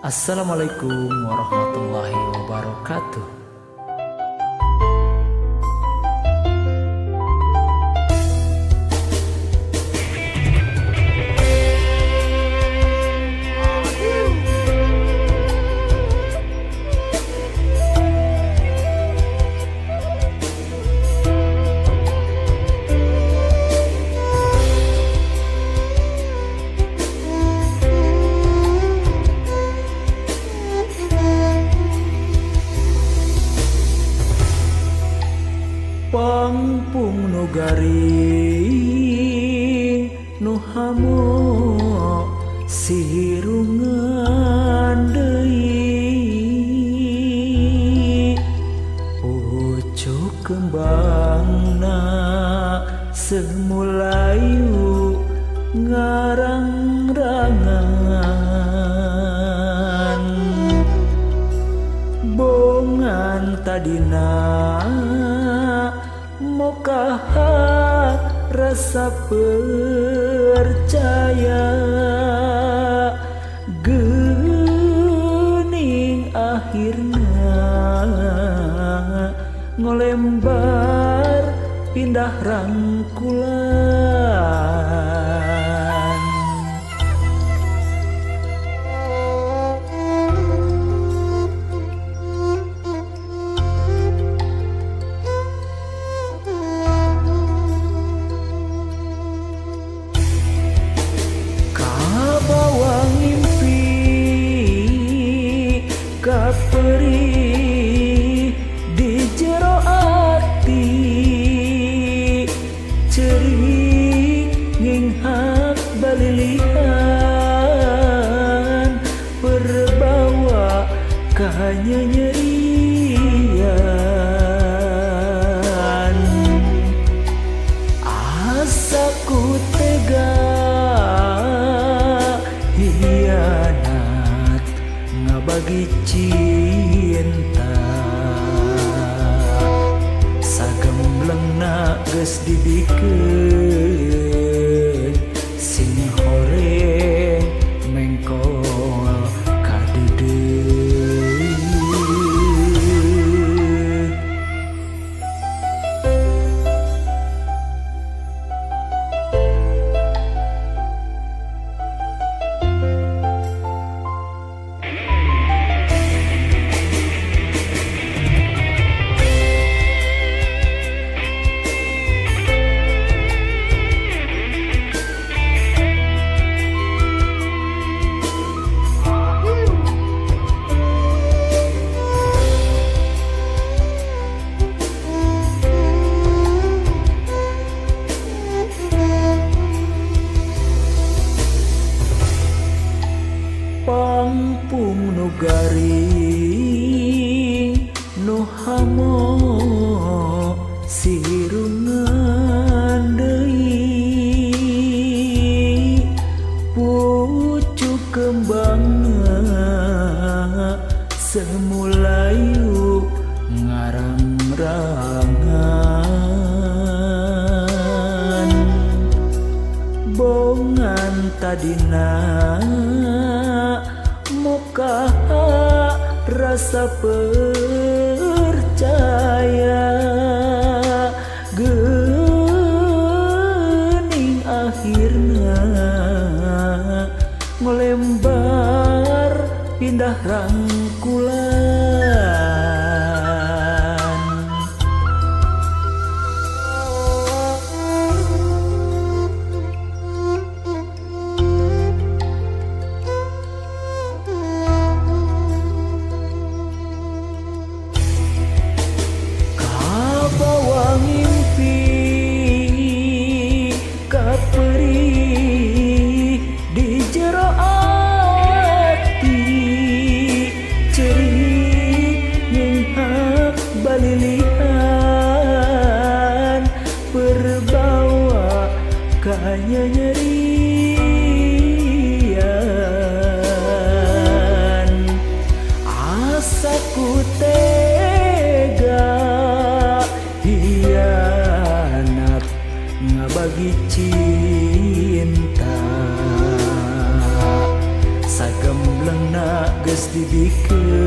Assalamualaikum warahmatullahi wabarakatuh. Pangpung nugari nuhamu sirungan deui pucuk kembangna semulayu ngarang-rangan bongan tadina mokaha rasa percaya geuning akhirna ngolembar pindah rangkulan. Kaperi di jero ati cerik nginghak balilihan perbawa kanyanyerian asaku tega hianat ngabagi cinta sagemblengna geus dibikeun sing horeng mengkol kadeudeuh. Pangpung nugari nuhamo sirungan deui pucuk kembangna semulayu ngarang-rangan bongan tadina mokaha rasa percaya geuning akhirna ngolembar pindah rangkulan. geus dibikeun